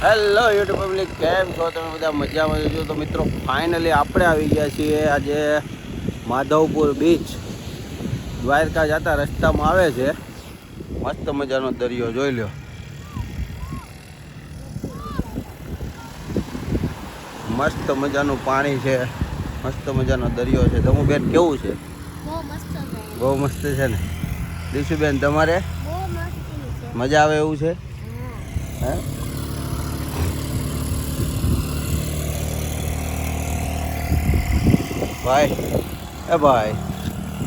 Hello YouTube public, કેમ છો તમે બધા? મજામાં છો? તો મિત્રો ફાઇનલી આપણે આવી ગયા છીએ આજે માધવપુર બીચ. દ્વારકા જતા રસ્તામાં આવે છે. મસ્ત મજાનો દરિયો જોઈ લો. મસ્ત મજાનું પાણી છે, મસ્ત મજાનો દરિયો છે. તમે બેન કેવું છે? બહુ મસ્ત છે ને દીશુબેન? તમારે મજા આવે એવું છે? હે ભાઈ? એ ભાઈ,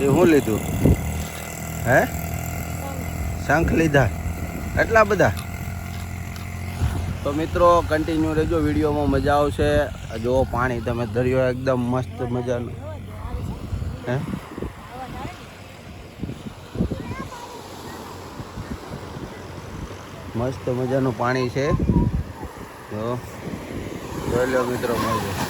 એ શું લીધું? હે શંખ લીધા? એટલા બધા? તો મિત્રો કન્ટિન્યુ રહેજો, વિડીયોમાં મજા આવશે. જુઓ પાણી તમે, દરિયો એકદમ મસ્ત મજાનો. હે મસ્ત મજાનું પાણી છે. જો જોઈ લો મિત્રો, મજા.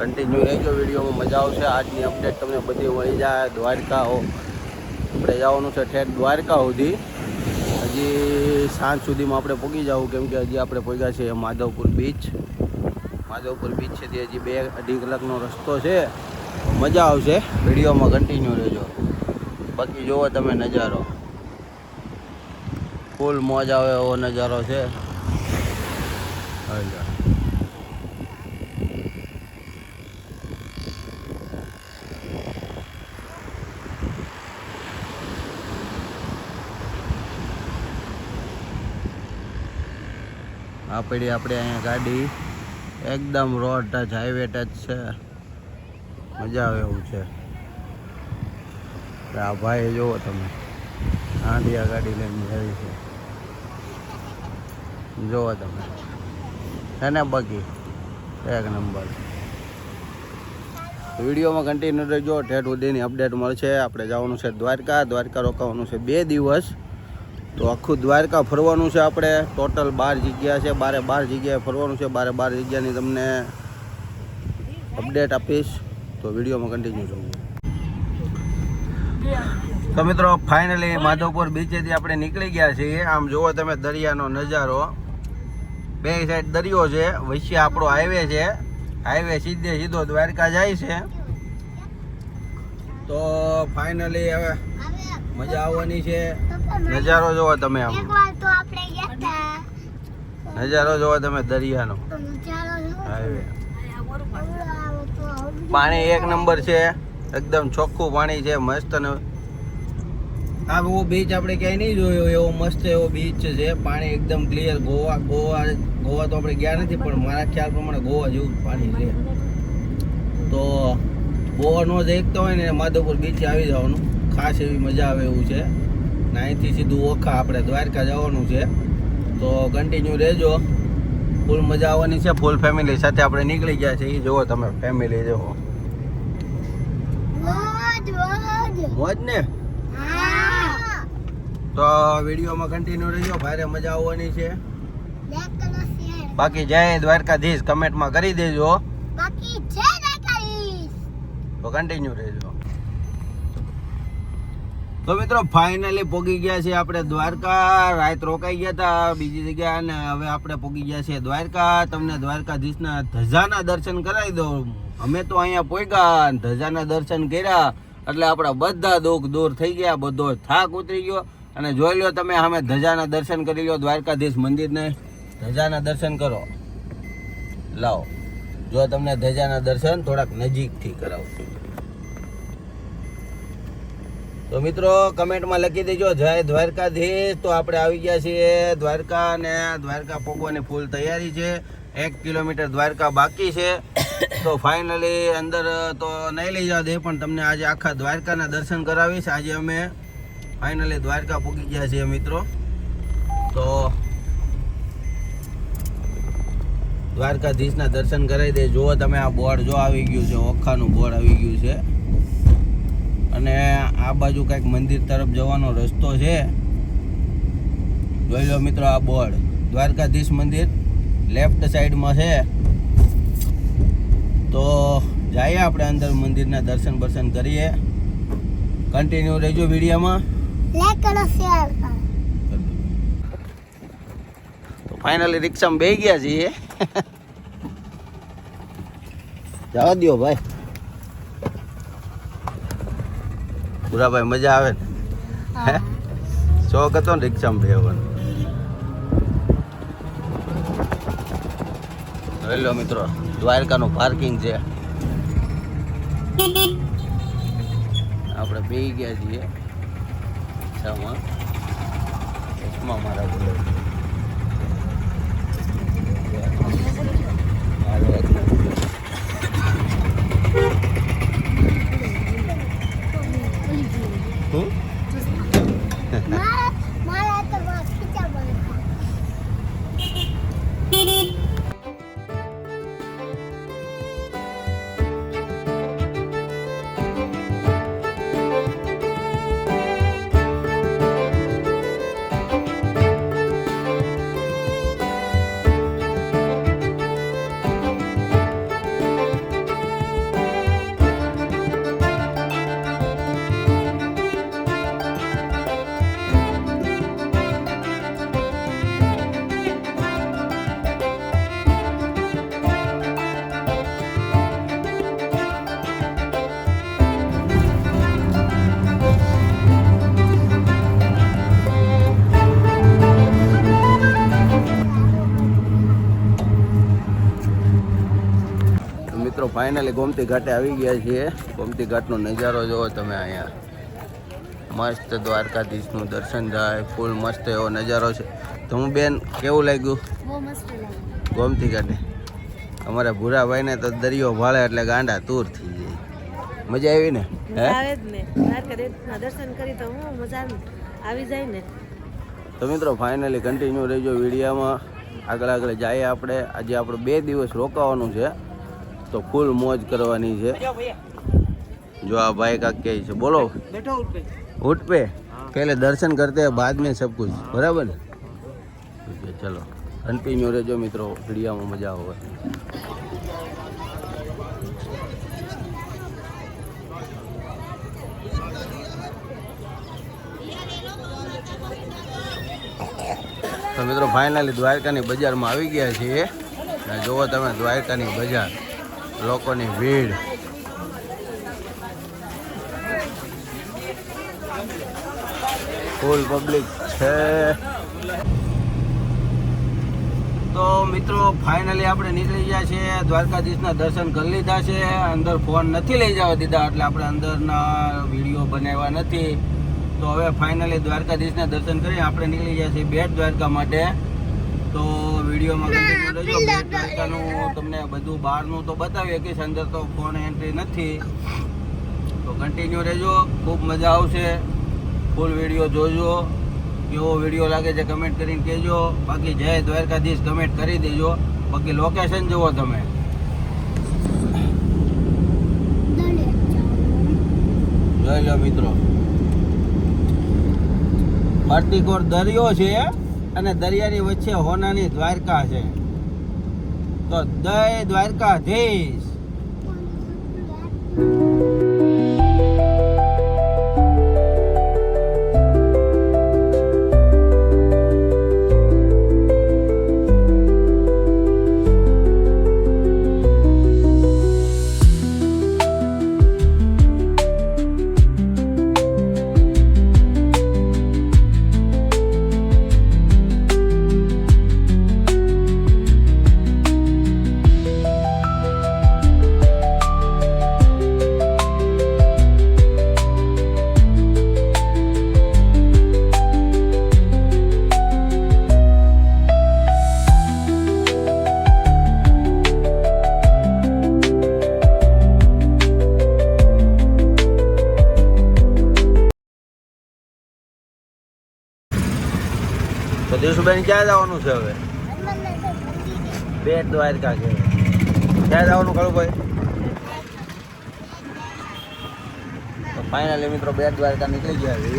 કન્ટિન્યુ રહેજો, વિડીયોમાં મજા આવશે. આજની અપડેટ તમને બધી મળી જાય. દ્વારકા આપણે જવાનું છે ઠેઠ દ્વારકા સુધી. હજી સાંજ સુધીમાં આપણે પહોંચી જવું, કેમ કે હજી આપણે પહોંચ્યા છીએ માધવપુર બીચ. માધવપુર બીચ છે તે હજી 2-2.5 કલાકનો રસ્તો છે. મજા આવશે, વિડીયોમાં કન્ટિન્યુ રહેજો. બાકી જુઓ તમે નજારો, ફૂલ મોજ આવે એવો નજારો છે. આપણે અહીંયા ગાડી એકદમ રોડ ટચ, હાઈવે ટચ છે. મજા આવે એવું છે. આ ભાઈ જુઓ તમે, આંડિયા ગાડી લઈને આવી છે. જુઓ તમે, હે ને? બાકી એક નંબર. વિડીયોમાં કન્ટિન્યુ રહેજો, ઠેઠ સુધીની અપડેટ મળશે. આપણે જવાનું છે દ્વારકા. દ્વારકા રોકાવાનું છે 2 દિવસ. તો આખું દ્વારકા ફરવાનું છે આપણે. ટોટલ 12 જગ્યા છે. 12 જગ્યાએ ફરવાનું છે. 12 જગ્યાની તમને અપડેટ આપીશ. તો વિડીયોમાં કન્ટિન્યુ રહેજો. તો મિત્રો ફાઇનલી માધવપુર બીચેથી આપણે નીકળી ગયા છીએ. આમ જુઓ તમે દરિયાનો નજારો. 2 સાઈડ દરિયો છે, વચ્ચે આપણો હાઈવે છે. હાઈવે સીધો દ્વારકા જાય છે. તો ફાઇનલી હવે મજા આવવાની છે. નજારો જોવો તમે, આમ નજારો જોવો તમે દરિયાનો. હાઈવે, પાણી એક નંબર છે, એકદમ ચોખ્ખું પાણી છે, મસ્ત. ને આવો બીચ આપણે ક્યાંય નહીં જોયો એવો મસ્ત એવો બીચ છે. પાણી એકદમ ક્લિયર. ગોવા તો આપણે ગયા નથી, પણ મારા ખ્યાલ પ્રમાણે ગોવા જેવું પાણી છે. તો ગોવા નો દેખતા હોય ને, માધવપુર બીચે આવી જવાનું. ખાસ એવી મજા આવે એવું છે. અહીંથી સીધું ઓખા આપણે દ્વારકા જવાનું છે. તો કન્ટિન્યુ રહેજો, ફૂલ મજા આવવાની છે. ફૂલ ફેમિલી સાથે આપણે નીકળી ગયા છે. એ જુઓ તમે, ફેમિલી જુઓ. મોજ ને? તો વિડીયોમાં કન્ટિન્યુ રહેજો, ભારે મજા આવવાની છે. બાકી જય દ્વારકાધીશ કમેન્ટમાં કરી દેજો. તો કન્ટિન્યુ રહેજો. તો મિત્રો ફાઇનલી પહોંચી ગયા છે આપણે દ્વારકા. રાત રોકાઈ ગયા હતા બીજી જગ્યા, અને હવે આપણે પહોંચી ગયા છે દ્વારકા. તમને દ્વારકાધીશના ધજાના દર્શન કરાવી દઉં. અમે તો અહીંયા પહોંચ્યા, ધજાના દર્શન કર્યા એટલે આપણા બધા દુઃખ દૂર થઈ ગયા, બધો થાક ઉતરી ગયો. અને જોઈ લો તમે, અમે ધજાના દર્શન કરી લો. દ્વારકાધીશ મંદિરને ધજાના દર્શન કરો. લાવો, જો તમને ધજાના દર્શન થોડાક નજીકથી કરાવું. તો મિત્રો કમેન્ટમાં લખી દેજો જય દ્વારકાધીશ. તો આપણે આવી ગયા છીએ દ્વારકા, અને દ્વારકા પહોંચવાની ફૂલ તૈયારી છે. 1 કિલોમીટર દ્વારકા બાકી છે. તો ફાઇનલી અંદર તો નહીં લઈ જવા દે, પણ તમને આજે આખા દ્વારકાના દર્શન કરાવીશ. આજે અમે ફાઇનલી દ્વારકા પહોંચી ગયા છીએ મિત્રો. તો દ્વારકાધીશના દર્શન કરાવી દે. જુઓ તમે, આ બોર્ડ જો આવી ગયું છે, ઓખાનું બોર્ડ આવી ગયું છે. અને આ બાજુ કંઈક મંદિર તરફ જવાનો રસ્તો છે. જોઈ લો મિત્રો, આ બોર્ડ દ્વારકાધીશ મંદિર લેફ્ટ સાઈડમાં છે. તો જઈએ આપણે અંદર મંદિરના દર્શન કરીએ. કન્ટિન્યુ રહેજો વિડીયોમાં. લાઈક કરો, શેર કરો. તો ફાઇનલી રિક્ષામાં બેસી ગયા છીએ. જવા દો ભાઈ. ભૂરાભાઈ મજા આવે ને? હે શોખ હતો ને રિક્ષામાં બેસવાનો. હેલો મિત્રો, દ્વારકાનું પાર્કિંગ છે. આપણે બેસી ગયા છીએ રિક્ષામાં. ચશ્મા મારા બોલે. મારા તો ખીચા બનતા. મિત્રો ફાઇનલી ગોમતી ઘાટે આવી ગયા છીએ. ગોમતી ઘાટનો નજારો જોવો તમે. અહીંયા મસ્ત દ્વારકાધીશનું દર્શન થાય. ફૂલ મસ્ત એવો નજારો છે. તો હું બેન કેવું લાગ્યું બહુ મસ્ત લાગે. ગોમતી ઘાટે? અમારા ભૂરાભાઈને તો દરિયો ભાળે એટલે ગાંડા તૂર થઈ જાય. મજા આવી ને? હે આવે જ ને. દ્વારકાધીશના દર્શન કરી તો હું મજા આવી જાય ને. તો મિત્રો ફાઇનલી કન્ટિન્યુ રહેજો વિડીયોમાં. આગળ આગળ જઈએ આપણે. આજે આપણે 2 દિવસ રોકાવાનું છે, તો ફૂલ મોજ કરવાની છે. જો આ ભાઈ કાક કહે છે, બોલો. उठ पे पहले दर्शन करते हैं, बाद में सब कुछ. बराबर ने? ठीक है, चलो कंटिन्यू रहो मित्रों, वीडियो में मजा होगा. તો મિત્રો ફાઇનલી દ્વારકાની બજારમાં આવી ગયા છીએ. જોવો તમે દ્વારકાની બજાર, લોકોની ભીડ. ફૂલ પબ્લિક છે. તો મિત્રો ફાઇનલી આપણે નીકળી ગયા છીએ. દ્વારકાધીશના દર્શન કરી લીધા છે. અંદર ફોન નથી લઈ જવા દીધા, એટલે આપણે અંદરના વિડીયો બનાવ્યા નથી. તો હવે ફાઇનલી દ્વારકાધીશના દર્શન કરી આપણે નીકળી ગયા છીએ બેટ દ્વારકા માટે. તો વિડીયોમાં કન્ટિન્યુ રહેજો. બેટ દ્વારકાનું તમને બધું બહારનું તો બતાવીએ કે અંદર તો ફોન એન્ટ્રી નથી. તો કન્ટિન્યુ રહેજો, ખૂબ મજા આવશે. ફૂલ વિડીયો જોજો. કેવો વિડીયો લાગે છે કમેન્ટ કરીને કહેજો. બાકી જય દ્વારકાધીશ કમેન્ટ કરી દેજો. બાકી લોકેશન જુઓ તમે. જોઈ લો મિત્રો, ફરતીકોર દરિયો છે અને દરિયાની વચ્ચે હોનાની દ્વારકા છે. તો જય દ્વારકાધીશ. તો દેશુભાઈ ક્યાં જવાનું છે હવે? બેટ દ્વારકા છે. ક્યાં જવાનું ખરું ભાઈ? તો ફાઇનલી મિત્રો બેટ દ્વારકા નીકળી ગયા છે.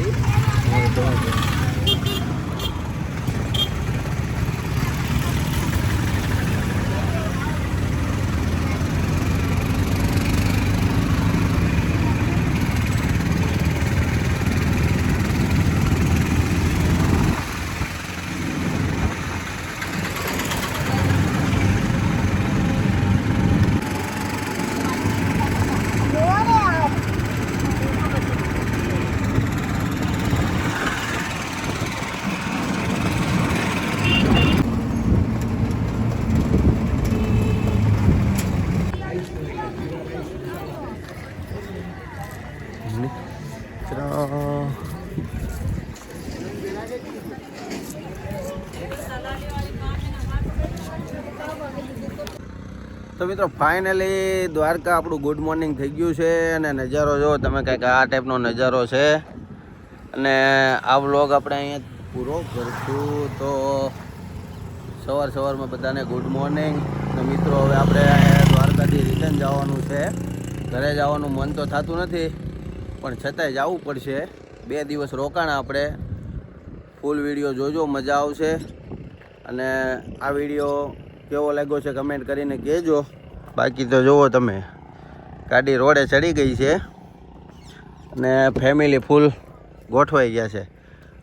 તો મિત્રો ફાઇનલી દ્વારકા આપણું ગુડ મોર્નિંગ થઈ ગયું છે અને નજારો જો તમે કંઈક આ ટાઈપનો નજારો છે અને આ વ્લોગ આપણે અહીંયા પૂરો કરશું. તો સવારમાં બધાને ગુડ મોર્નિંગ. તો મિત્રો હવે આપણે દ્વારકાથી રિટર્ન જવાનું છે. ઘરે જવાનું મન તો થતું નથી પણ છતાંય જવું પડશે. 2 દિવસ રોકાણ આપણે. ફૂલ વિડીયો જોજો, મજા આવશે. અને આ વિડીયો કેવો લાગ્યો છે કમેન્ટ કરીને કહેજો. બાકી તો જુઓ તમે ગાડી રોડે ચડી ગઈ છે અને ફેમિલી ફૂલ ગોઠવાઈ ગયા છે.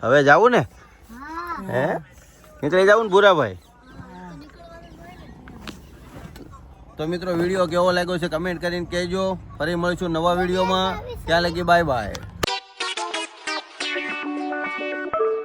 હવે જાવું ને? હે નીકળી જાવું ને ભૂરાભાઈ? તો મિત્રો વિડીયો કેવો લાગ્યો છે કમેન્ટ કરીને કહેજો. ફરી મળીશું નવા વિડીયોમાં. ત્યાં લગી બાય બાય.